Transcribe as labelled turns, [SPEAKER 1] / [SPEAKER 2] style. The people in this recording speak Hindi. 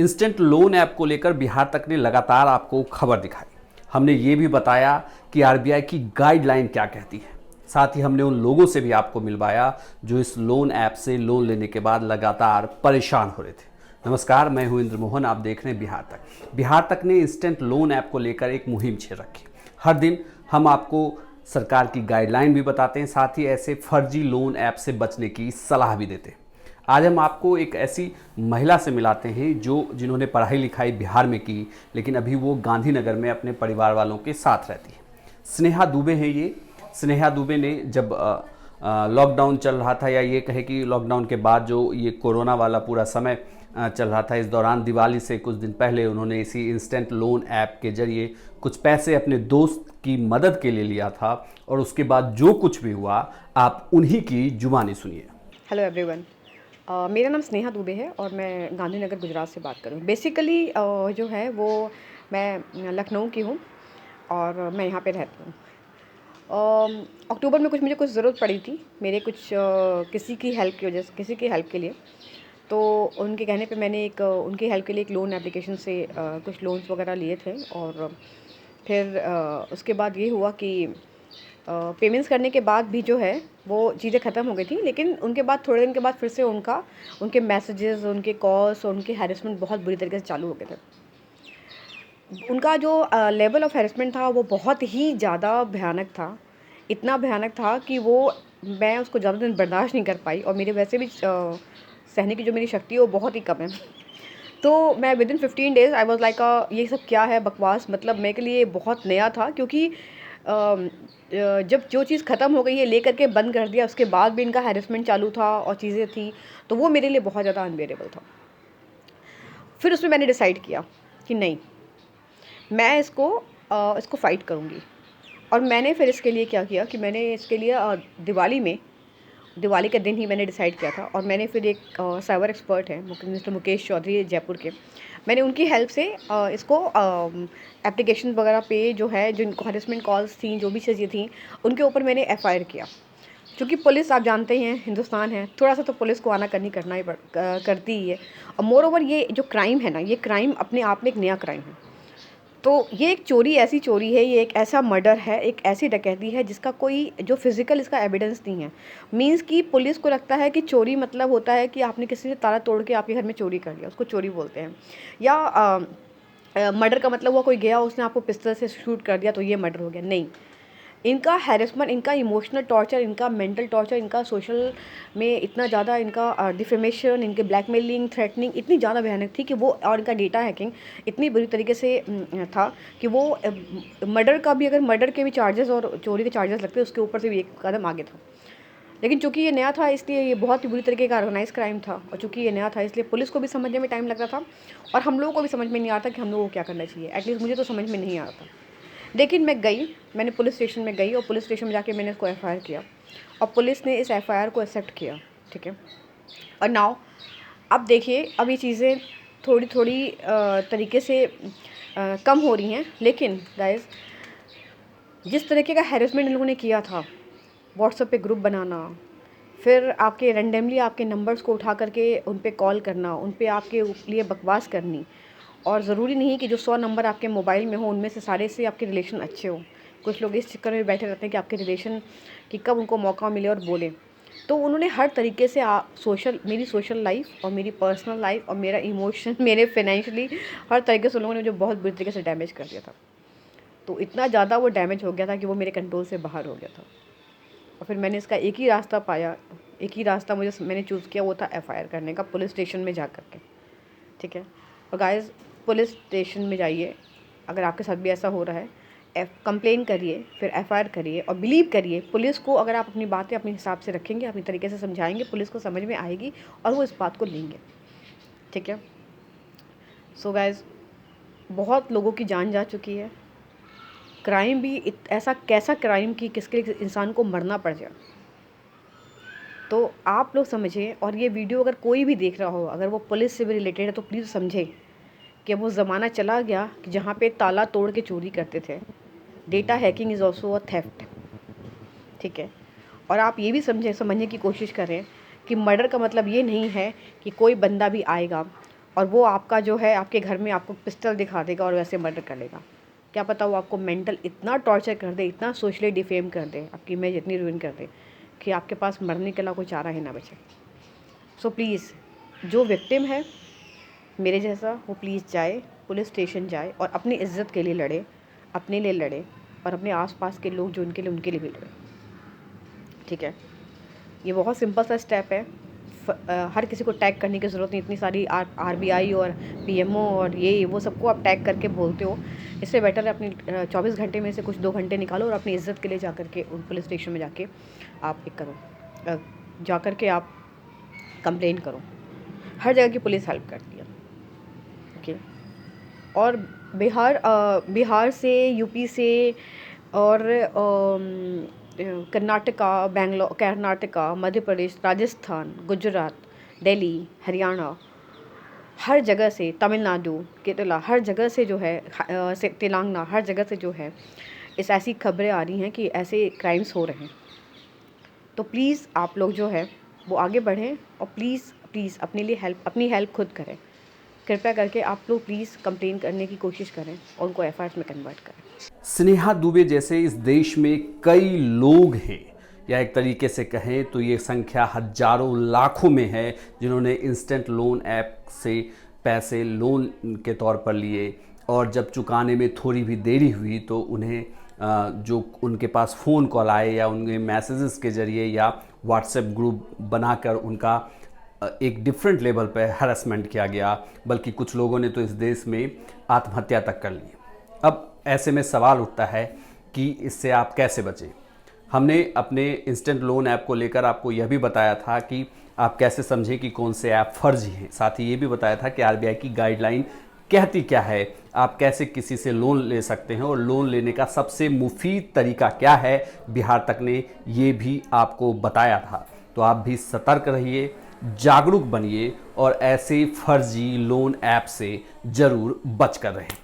[SPEAKER 1] इंस्टेंट लोन ऐप को लेकर बिहार तक ने लगातार आपको खबर दिखाई। हमने ये भी बताया कि आरबीआई की गाइडलाइन क्या कहती है। साथ ही हमने उन लोगों से भी आपको मिलवाया जो इस लोन ऐप से लोन लेने के बाद लगातार परेशान हो रहे थे। नमस्कार, मैं हूं इंद्र मोहन, आप देख रहे हैं बिहार तक। बिहार तक ने इंस्टेंट लोन ऐप को लेकर एक मुहिम छेड़ रखी। हर दिन हम आपको सरकार की गाइडलाइन भी बताते हैं, साथ ही ऐसे फर्जी लोन ऐप से बचने की सलाह भी देते हैं। आज हम आपको एक ऐसी महिला से मिलाते हैं जिन्होंने पढ़ाई लिखाई बिहार में की, लेकिन अभी वो गांधीनगर में अपने परिवार वालों के साथ रहती है। स्नेहा दुबे हैं ये। स्नेहा दुबे ने जब लॉकडाउन चल रहा था, या ये कहे कि लॉकडाउन के बाद जो ये कोरोना वाला पूरा समय चल रहा था, इस दौरान दिवाली से कुछ दिन पहले उन्होंने इसी इंस्टेंट लोन ऐप के जरिए कुछ पैसे अपने दोस्त की मदद के लिए लिया था, और उसके बाद जो कुछ भी हुआ आप उन्हीं की जुबानी सुनिए।
[SPEAKER 2] हेलो एवरीवन, मेरा नाम स्नेहा दुबे है और मैं गांधीनगर गुजरात से बात कर रही हूँ। बेसिकली जो है वो मैं लखनऊ की हूँ और मैं यहाँ पे रहती हूँ। अक्टूबर में मुझे कुछ ज़रूरत पड़ी थी, मेरे कुछ किसी की हेल्प की वजह से, किसी की हेल्प के लिए। तो उनके कहने पे मैंने उनकी हेल्प के लिए एक लोन एप्लीकेशन से कुछ लोन्स वगैरह लिए थे। और फिर उसके बाद ये हुआ कि पेमेंट्स करने के बाद भी जो है वो चीज़ें ख़त्म हो गई थी, लेकिन उनके बाद थोड़े दिन के बाद फिर से उनके मैसेजेस, उनके कॉल्स और उनके हैरेसमेंट बहुत बुरी तरीके से चालू हो गए थे। उनका जो लेवल ऑफ हैरेसमेंट था वो बहुत ही ज़्यादा भयानक था। इतना भयानक था कि मैं उसको ज़्यादा दिन बर्दाश्त नहीं कर पाई, और मेरे वैसे भी सहने की जो मेरी शक्ति है वो बहुत ही कम है। तो मैं within 15 days I was like ये सब क्या है बकवास। मतलब मेरे लिए बहुत नया था, क्योंकि जब जो चीज़ ख़त्म हो गई है लेकर के बंद कर दिया, उसके बाद भी इनका हैरेसमेंट चालू था और चीज़ें थी, तो वो मेरे लिए बहुत ज़्यादा अनबेरेबल था। फिर उसमें मैंने डिसाइड किया कि नहीं, मैं इसको फ़ाइट करूँगी। और मैंने फिर इसके लिए क्या किया कि मैंने इसके लिए दिवाली के दिन ही मैंने डिसाइड किया था। और मैंने फिर एक साइबर एक्सपर्ट हैं मिस्टर मुकेश चौधरी, जयपुर के, मैंने उनकी हेल्प से इसको एप्लीकेशन वगैरह पे जो है, जो इनको हरेसमेंट कॉल्स थी, जो भी चीज़ें थी, उनके ऊपर मैंने एफआईआर किया। क्योंकि पुलिस, आप जानते ही हैं, हिंदुस्तान है, थोड़ा सा तो पुलिस को करना ही करती ही है। और मोर ओवर ये जो क्राइम है ना, ये क्राइम अपने आप में एक नया क्राइम है। तो ये एक चोरी, ऐसी चोरी है, ये एक ऐसा मर्डर है, एक ऐसी डकैती है जिसका कोई जो फिज़िकल इसका एविडेंस नहीं है। मींस कि पुलिस को लगता है कि चोरी मतलब होता है कि आपने किसी से ताला तोड़ के आपके घर में चोरी कर लिया, उसको चोरी बोलते हैं। या मर्डर का मतलब हुआ कोई गया, उसने आपको पिस्तौल से शूट कर दिया तो ये मर्डर हो गया। नहीं, इनका हैरेसमेंट, इनका इमोशनल टॉर्चर, इनका मेंटल टॉर्चर, इनका सोशल में इतना ज़्यादा, इनका डिफेमेशन, इनके ब्लैकमेलिंग, थ्रेटनिंग इतनी ज़्यादा भयानक थी कि वो, और इनका डेटा हैकिंग इतनी बुरी तरीके से था कि वो मर्डर का भी, अगर मर्डर के भी चार्जेस और चोरी के चार्जेस लगते, उसके ऊपर से भी एक कदम आगे था। लेकिन चूंकि ये नया था, इसलिए ये बहुत ही बुरी तरीके का ऑर्गेनाइज क्राइम था, और चूंकि ये नया था इसलिए पुलिस को भी समझने में टाइम लग रहा था, और हम लोगों को भी समझ में नहीं आता कि हम लोगों को क्या करना चाहिए। एटलीस्ट मुझे तो समझ में नहीं आ रहा था। लेकिन मैंने पुलिस स्टेशन में गई, और पुलिस स्टेशन में जाके मैंने इसको एफआईआर किया, और पुलिस ने इस एफआईआर को एक्सेप्ट किया। ठीक है। और नाउ अब देखिए, अब ये चीज़ें थोड़ी थोड़ी तरीके से कम हो रही हैं। लेकिन गाइस, जिस तरीके का हैरेसमेंट इन लोगों ने किया था, व्हाट्सएप पे ग्रुप बनाना, फिर आपके रैंडमली आपके नंबर्स को उठा करके उन पे कॉल करना, उन पे आपके लिए बकवास करनी, और ज़रूरी नहीं कि जो 100 नंबर आपके मोबाइल में हो उनमें से सारे से आपके रिलेशन अच्छे हों। कुछ लोग इस चक्कर में बैठे रहते हैं कि आपके रिलेशन कि कब उनको मौका मिले और बोलें। तो उन्होंने हर तरीके से मेरी सोशल लाइफ और मेरी पर्सनल लाइफ और मेरा इमोशन, मेरे फाइनेंशियली, हर तरीके से उन लोगों ने मुझे बहुत बुरी तरीके से डैमेज कर दिया था। तो इतना ज़्यादा वो डैमेज हो गया था कि वो मेरे कंट्रोल से बाहर हो गया था। और फिर मैंने इसका एक ही रास्ता पाया, एक ही रास्ता मैंने चूज़ किया, वो था एफआईआर करने का, पुलिस स्टेशन में जा कर के। ठीक है। और गाइस, पुलिस स्टेशन में जाइए, अगर आपके साथ भी ऐसा हो रहा है, कंप्लेन करिए, फिर एफआईआर करिए, और बिलीव करिए पुलिस को। अगर आप अपनी बातें अपने हिसाब से रखेंगे, अपनी तरीके से समझाएंगे, पुलिस को समझ में आएगी और वो इस बात को लेंगे। ठीक है। सो गाइस, बहुत लोगों की जान जा चुकी है। क्राइम भी ऐसा कैसा क्राइम कि किसके लिए इंसान को मरना पड़ जाए। तो आप लोग समझें, और ये वीडियो अगर कोई भी देख रहा हो, अगर वो पुलिस से भी रिलेटेड है, तो प्लीज़ समझे कि वो ज़माना चला गया कि जहाँ पे ताला तोड़ के चोरी करते थे। Data hacking is also a theft. ठीक है। और आप ये भी समझने की कोशिश करें कि मर्डर का मतलब ये नहीं है कि कोई बंदा भी आएगा, और वो आपका जो है आपके घर में आपको पिस्टल दिखा देगा और वैसे मर्डर कर लेगा। क्या पता वो आपको मेंटल इतना टॉर्चर कर दे, इतना सोशली डिफेम कर दे, आपकी इमेज इतनी रुइन कर दे कि आपके पास मरने के अलावा कोई चारा ही ना बचे। सो प्लीज़ जो विक्टिम है मेरे जैसा, वो प्लीज़ जाए, पुलिस स्टेशन जाए और अपनी इज्जत के लिए लड़े, अपने लिए लड़े और अपने आसपास के लोग जो उनके लिए भी लड़े। ठीक है, ये बहुत सिंपल सा स्टेप है। हर किसी को टैग करने की ज़रूरत नहीं, इतनी सारी आरबीआई और पीएमओ और ये वो सबको आप टैग करके बोलते हो। इससे बेटर है अपनी 24 घंटे में से कुछ 2 घंटे निकालो और अपनी इज्जत के लिए जा कर के उन पुलिस स्टेशन में जाके आप एक करो, जा कर के आप कंप्लेन करो। हर जगह की पुलिस हेल्प करती है। ओके, और बिहार से, यूपी से और कर्नाटका, मध्य प्रदेश, राजस्थान, गुजरात, दिल्ली, हरियाणा, हर जगह से, तमिलनाडु, केरला, हर जगह से जो है, तेलंगाना, हर जगह से जो है इस ऐसी खबरें आ रही हैं कि ऐसे क्राइम्स हो रहे हैं। तो प्लीज़ आप लोग जो है वो आगे बढ़ें और प्लीज़ अपनी हेल्प खुद करें। कृपया करके आप लोग प्लीज़ कंप्लेन करने की कोशिश करें और उनको एफआईआर में कन्वर्ट करें।
[SPEAKER 1] स्नेहा दुबे जैसे इस देश में कई लोग हैं, या एक तरीके से कहें तो ये संख्या हजारों लाखों में है, जिन्होंने इंस्टेंट लोन ऐप से पैसे लोन के तौर पर लिए और जब चुकाने में थोड़ी भी देरी हुई तो उन्हें जो उनके पास फ़ोन कॉल आए या उनके मैसेजेस के ज़रिए या व्हाट्सएप ग्रुप बनाकर उनका एक डिफरेंट लेवल पर हैरेसमेंट किया गया, बल्कि कुछ लोगों ने तो इस देश में आत्महत्या तक कर ली। अब ऐसे में सवाल उठता है कि इससे आप कैसे बचें। हमने अपने इंस्टेंट लोन ऐप को लेकर आपको यह भी बताया था कि आप कैसे समझें कि कौन से ऐप फर्जी हैं। साथ ही ये भी बताया था कि आरबीआई की गाइडलाइन कहती क्या है, आप कैसे किसी से लोन ले सकते हैं और लोन लेने का सबसे मुफीद तरीका क्या है, बिहार तक ने ये भी आपको बताया था। तो आप भी सतर्क रहिए, जागरूक बनिए और ऐसे फर्जी लोन ऐप से ज़रूर बचकर रहें।